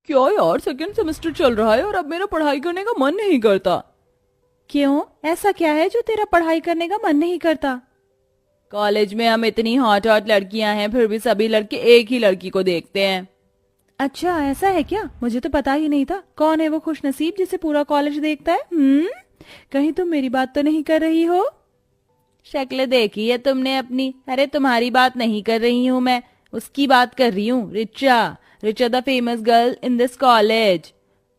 क्या यार, second semester चल रहा है और अब मेरा पढ़ाई करने का मन नहीं करता। क्यों? ऐसा क्या है जो तेरा पढ़ाई करने का मन नहीं करता? कॉलेज में हम इतनी हॉट हॉट लड़कियां हैं, फिर भी सभी लड़के एक ही लड़की को देखते हैं। अच्छा, ऐसा है क्या? मुझे तो पता ही नहीं था। कौन है वो खुशनसीब जिसे पूरा कॉलेज देखता है? कहीं तुम मेरी बात तो नहीं कर रही हो? शक्ल देखी है तुमने अपनी? अरे तुम्हारी बात नहीं कर रही हूँ मैं, उसकी बात कर रही हूँ। Richa, Richa the famous girl in this college.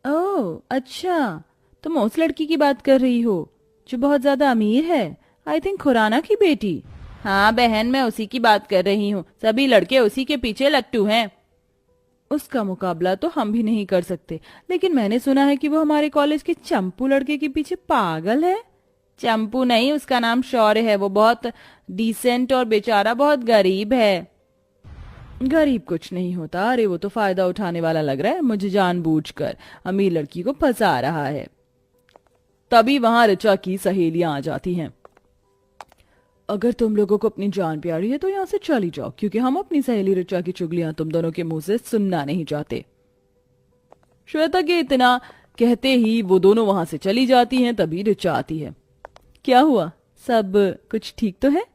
Oh अच्छा, तुम उस लड़की की बात कर रही हो जो बहुत ज्यादा अमीर है। आई थिंक खुराना की बेटी। हाँ बहन, मैं उसी की बात कर रही हूँ। सभी लड़के उसी के पीछे लट्टू हैं। उसका मुकाबला तो हम भी नहीं कर सकते, लेकिन मैंने सुना है कि वो हमारे कॉलेज के चंपू लड़के के पीछे पागल है। चंपू नहीं, उसका नाम शौर्य है। वो बहुत डिसेंट और बेचारा बहुत गरीब है। गरीब कुछ नहीं होता। अरे वो तो फायदा उठाने वाला लग रहा है, मुझे जानबूझकर अमीर लड़की को फंसा रहा है। तभी वहां रिचा की सहेलियां आ जाती हैं। अगर तुम लोगों को अपनी जान प्यारी है तो यहाँ से चली जाओ, क्योंकि हम अपनी सहेली रिचा की चुगलियां तुम दोनों के मुंह से सुनना नहीं चाहते। श्वेता के इतना कहते ही वो दोनों वहां से चली जाती हैं। तभी रिचा आती है। क्या हुआ, सब कुछ ठीक तो है?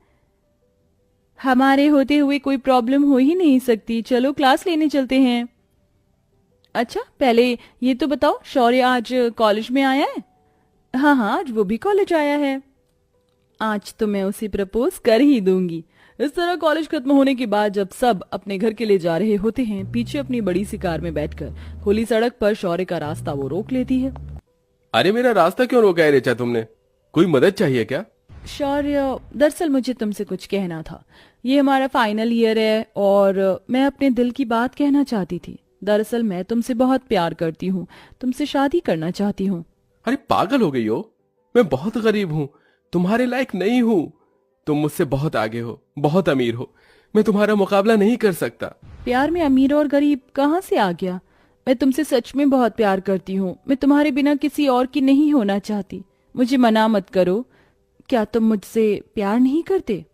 हमारे होते हुए कोई प्रॉब्लम हो ही नहीं सकती। चलो क्लास लेने चलते हैं। अच्छा, पहले ये तो बताओ, शौर्य आज कॉलेज में आया है? हाँ हाँ, आज वो भी कॉलेज आया है। आज तो मैं उसे प्रपोज कर ही दूंगी। इस तरह कॉलेज खत्म होने के बाद जब सब अपने घर के लिए जा रहे होते हैं, पीछे अपनी बड़ी सी कार में बैठकर खुली सड़क पर शौर्य का रास्ता वो रोक लेती है। अरे मेरा रास्ता क्यों रोका है रिचा तुमने? कोई मदद चाहिए क्या? शौर्य, दरअसल मुझे तुमसे कुछ कहना था। ये हमारा फाइनल ईयर है और मैं अपने दिल की बात कहना चाहती थी। दरअसल मैं तुमसे बहुत प्यार करती हूँ, तुमसे शादी करना चाहती हूँ। अरे पागल हो गई हो? मैं बहुत गरीब हूँ, तुम्हारे लायक नहीं हूँ। तुम मुझसे बहुत आगे हो, बहुत अमीर हो। मैं तुम्हारा मुकाबला नहीं कर सकता। प्यार में अमीर और गरीब कहाँ से आ गया? मैं तुमसे सच में बहुत प्यार करती हूँ। मैं तुम्हारे बिना किसी और की नहीं होना चाहती। मुझे मना मत करो। क्या तुम मुझसे प्यार नहीं करते?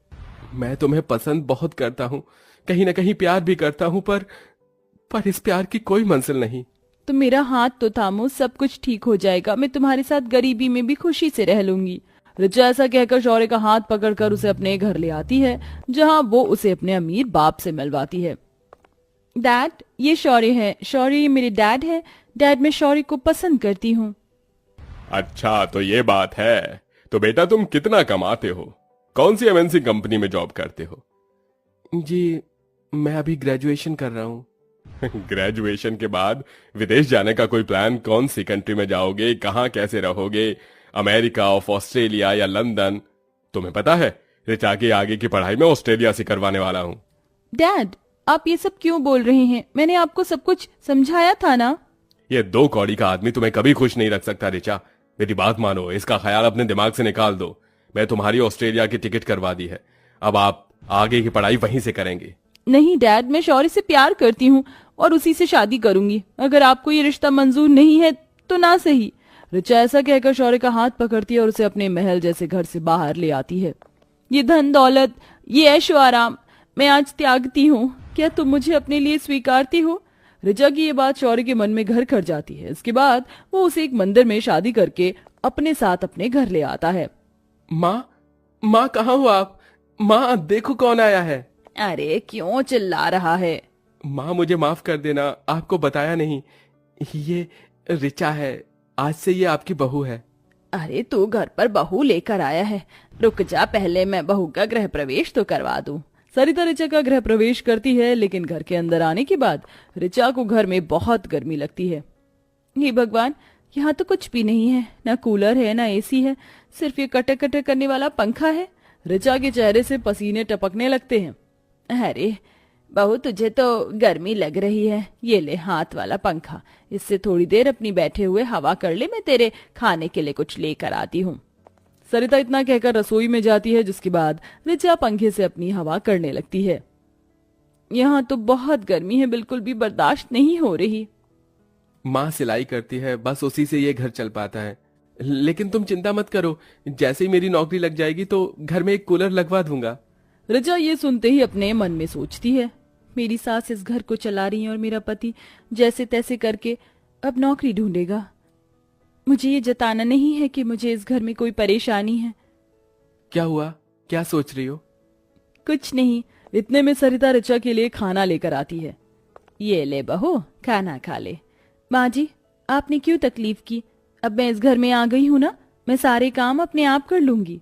मैं तुम्हें पसंद बहुत करता हूँ, कहीं ना कहीं प्यार भी करता हूँ, पर इस प्यार की कोई मंजिल नहीं। तो मेरा हाथ तो थामो, सब कुछ ठीक हो जाएगा। मैं तुम्हारे साथ गरीबी में भी खुशी से रह लूंगी। रिचा ऐसा कहकर शौर्य का हाथ पकड़कर उसे अपने घर ले आती है, जहां वो उसे अपने अमीर बाप से मिलवाती है। डैड, ये शौर्य है। शौर्य ये मेरे डैड है। डैड, मैं शौर्य को पसंद करती हूँ। अच्छा तो ये बात है। तो बेटा तुम कितना कमाते हो? कौन सी एमएनसी कंपनी में जॉब करते हो? जी मैं अभी ग्रेजुएशन कर रहा हूँ। ग्रेजुएशन के बाद विदेश जाने का कोई प्लान? कौन सी कंट्री में जाओगे, कहाँ कैसे रहोगे? अमेरिका ऑफ ऑस्ट्रेलिया या लंदन? तुम्हें पता है रिचा की आगे की पढ़ाई मैं ऑस्ट्रेलिया से करवाने वाला हूँ। डैड, आप ये सब क्यों बोल रहे हैं? मैंने आपको सब कुछ समझाया था ना। ये दो कौड़ी का आदमी तुम्हें कभी खुश नहीं रख सकता रिचा। मेरी बात मानो, इसका ख्याल अपने दिमाग से निकाल दो। मैं तुम्हारी ऑस्ट्रेलिया की टिकट करवा दी है, अब आप आगे की पढ़ाई वहीं से करेंगे। नहीं डैड, मैं शौर्य से प्यार करती हूँ और उसी से शादी करूंगी। अगर आपको ये रिश्ता मंजूर नहीं है तो ना सही। रिचा ऐसा कहकर शौर्य का हाथ पकड़ती है और उसे अपने महल जैसे घर से बाहर ले आती है। ये धन दौलत, ये ऐशो आराम मैं आज त्यागती हूँ। क्या तुम मुझे अपने लिए स्वीकारती हो? रिचा की ये बात शौर्य के मन में घर कर जाती है। इसके बाद वो उसे एक मंदिर में शादी करके अपने साथ अपने घर ले आता है। माँ, माँ कहाँ हो आप? माँ देखो कौन आया है। अरे क्यों चिल्ला रहा है? माँ मुझे माफ कर देना, आपको बताया नहीं। ये रिचा है, आज से ये आपकी बहू है। अरे तू घर पर बहू लेकर आया है, रुक जा, पहले मैं बहू का गृह प्रवेश तो करवा दूं। सरिता रिचा का गृह प्रवेश करती है, लेकिन घर के अंदर आने के बाद रिचा को घर में बहुत गर्मी लगती है। हे भगवान, यहाँ तो कुछ भी नहीं है। ना कूलर है, ना एसी है, सिर्फ ये कटक कटक करने वाला पंखा है। रिचा के चेहरे से पसीने टपकने लगते हैं। अरे बहू, तुझे तो गर्मी लग रही है। ये ले हाथ वाला पंखा, इससे थोड़ी देर अपनी बैठे हुए हवा कर ले। मैं तेरे खाने के लिए कुछ लेकर आती हूँ। सरिता इतना कहकर रसोई में जाती है, जिसके बाद रिचा पंखे से अपनी हवा करने लगती है। यहाँ तो बहुत गर्मी है, बिल्कुल भी बर्दाश्त नहीं हो रही। माँ सिलाई करती है, बस उसी से ये घर चल पाता है। लेकिन तुम चिंता मत करो, जैसे ही मेरी नौकरी लग जाएगी तो घर में एक कूलर लगवा दूंगा। रिचा ये सुनते ही अपने मन में सोचती है, मेरी सास इस घर को चला रही है और मेरा पति जैसे तैसे करके अब नौकरी ढूंढेगा। मुझे ये जताना नहीं है कि मुझे इस घर में कोई परेशानी है। क्या हुआ, क्या सोच रही हो? कुछ नहीं। इतने में सरिता ऋचा के लिए खाना लेकर आती है। ये ले बहू, खाना खा ले। माँ जी, आपने क्यों तकलीफ की? अब मैं इस घर में आ गई हूँ ना, मैं सारे काम अपने आप कर लूंगी।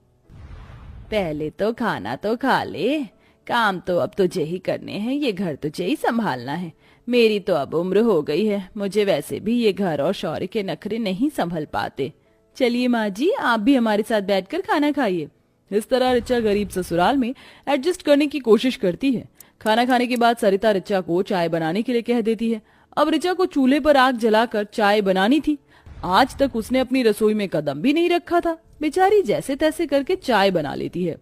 पहले तो खाना तो खा ले। काम तो अब तुझे ही करने हैं, ये घर तुझे ही संभालना है। मेरी तो अब उम्र हो गई है, मुझे वैसे भी ये घर और शौर्य के नखरे नहीं संभल पाते। चलिए माँ जी, आप भी हमारे साथ बैठकर खाना खाइए। इस तरह ऋचा गरीब ससुराल में एडजस्ट करने की कोशिश करती है। खाना खाने के बाद सरिता ऋचा को चाय बनाने के लिए कह देती है। अब ऋचा को चूल्हे पर आग जलाकर चाय बनानी थी। आज तक उसने अपनी रसोई में कदम भी नहीं रखा था। बेचारी जैसे तैसे करके चाय बना लेती है।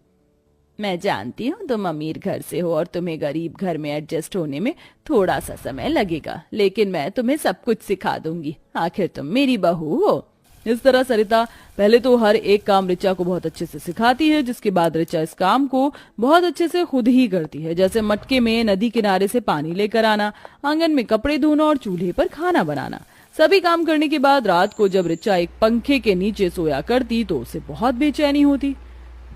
मैं जानती हूँ तुम अमीर घर से हो और तुम्हें गरीब घर में एडजस्ट होने में थोड़ा सा समय लगेगा, लेकिन मैं तुम्हें सब कुछ सिखा दूंगी। आखिर तुम मेरी बहू हो। इस तरह सरिता पहले तो हर एक काम ऋचा को बहुत अच्छे से सिखाती है, जिसके बाद ऋचा इस काम को बहुत अच्छे से खुद ही करती है, जैसे मटके में नदी किनारे से पानी लेकर आना, आंगन में कपड़े धोना और चूल्हे पर खाना बनाना। सभी काम करने के बाद रात को जब ऋचा एक पंखे के नीचे सोया करती तो उसे बहुत बेचैनी होती।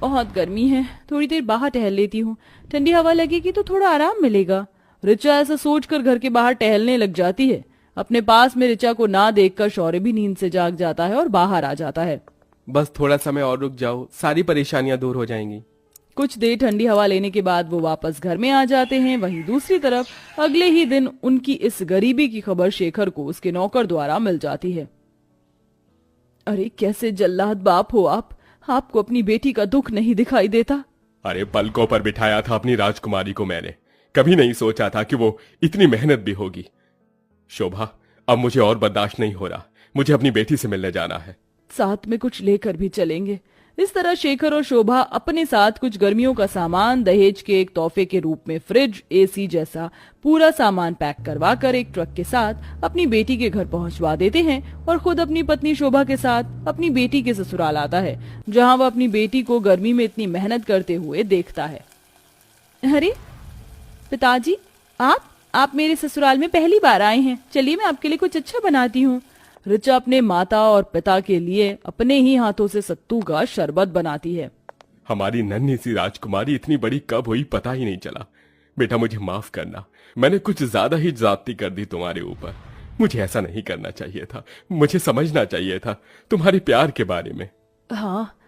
बहुत गर्मी है, थोड़ी देर बाहर टहल लेती हूँ, ठंडी हवा लगेगी तो थोड़ा आराम मिलेगा। ऋचा ऐसा सोचकर घर के बाहर टहलने लग जाती है। अपने पास में ऋचा को ना देखकर शौर्य भी नींद से जाग जाता है और बाहर आ जाता है। बस थोड़ा समय और रुक जाओ, सारी परेशानियां दूर हो जाएंगी। कुछ देर ठंडी हवा लेने के बाद वो वापस घर में आ जाते हैं। वहीं दूसरी तरफ अगले ही दिन उनकी इस गरीबी की खबर शेखर को उसके नौकर द्वारा मिल जाती है। अरे कैसे जल्लाद बाप हो आप, आपको अपनी बेटी का दुख नहीं दिखाई देता? अरे पलकों पर बिठाया था अपनी राजकुमारी को मैंने, कभी नहीं सोचा था कि वो इतनी मेहनत भी होगी। शोभा, अब मुझे और बर्दाश्त नहीं हो रहा, मुझे अपनी बेटी से मिलने जाना है। साथ में कुछ लेकर भी चलेंगे। इस तरह शेखर और शोभा अपने साथ कुछ गर्मियों का सामान, दहेज के एक तोहफे के रूप में फ्रिज, एसी जैसा पूरा सामान पैक करवा कर एक ट्रक के साथ अपनी बेटी के घर पहुंचवा देते हैं और खुद अपनी पत्नी शोभा के साथ अपनी बेटी के ससुराल आता है, जहां वह अपनी बेटी को गर्मी में इतनी मेहनत करते हुए देखता है। अरे पिताजी, आप मेरे ससुराल में पहली बार आए हैं। चलिए मैं आपके लिए कुछ अच्छा बनाती हूँ। ऋचा अपने माता और पिता के लिए अपने ही हाथों से सत्तू का शरबत बनाती है। हमारी नन्ही सी राजकुमारी इतनी बड़ी कब हुई पता ही नहीं चला। बेटा मुझे माफ करना, मैंने कुछ ज्यादा ही ज्यादती कर दी तुम्हारे ऊपर। मुझे ऐसा नहीं करना चाहिए था, मुझे समझना चाहिए था तुम्हारे प्यार के बारे में। हाँ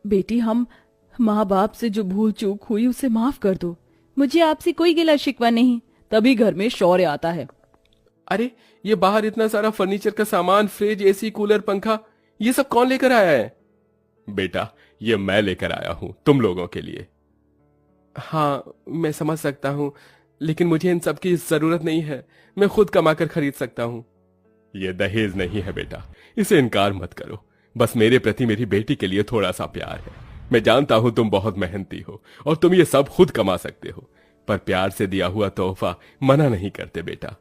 बेटी, हम माँ बाप से जो भूल चूक हुई उसे माफ कर दो। मुझे आपसे कोई गिला शिकवा नहीं। तभी घर में शौर्य आता है। अरे ये बाहर इतना सारा फर्नीचर का सामान, फ्रिज, एसी, कूलर, पंखा, ये सब कौन लेकर आया है? बेटा ये मैं लेकर आया हूं तुम लोगों के लिए। हाँ मैं समझ सकता हूं, लेकिन मुझे इन सब की जरूरत नहीं है, मैं खुद कमाकर खरीद सकता हूं। ये दहेज नहीं है बेटा, इसे इनकार मत करो। बस मेरे प्रति मेरी बेटी के लिए थोड़ा सा प्यार है। मैं जानता हूं तुम बहुत मेहनती हो और तुम ये सब खुद कमा सकते हो, पर प्यार से दिया हुआ तोहफा मना नहीं करते बेटा।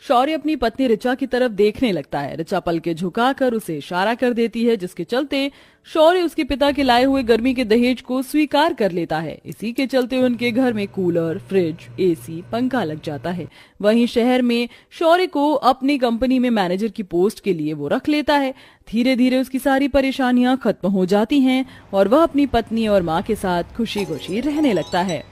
शौर्य अपनी पत्नी ऋचा की तरफ देखने लगता है। ऋचा पलके झुकाकर उसे इशारा कर देती है, जिसके चलते शौर्य उसके पिता के लाए हुए गर्मी के दहेज को स्वीकार कर लेता है। इसी के चलते उनके घर में कूलर, फ्रिज, एसी, पंखा लग जाता है। वहीं शहर में शौर्य को अपनी कंपनी में मैनेजर की पोस्ट के लिए वो रख लेता है। धीरे धीरे उसकी सारी परेशानियां खत्म हो जाती हैं और वह अपनी पत्नी और माँ के साथ खुशी खुशी रहने लगता है।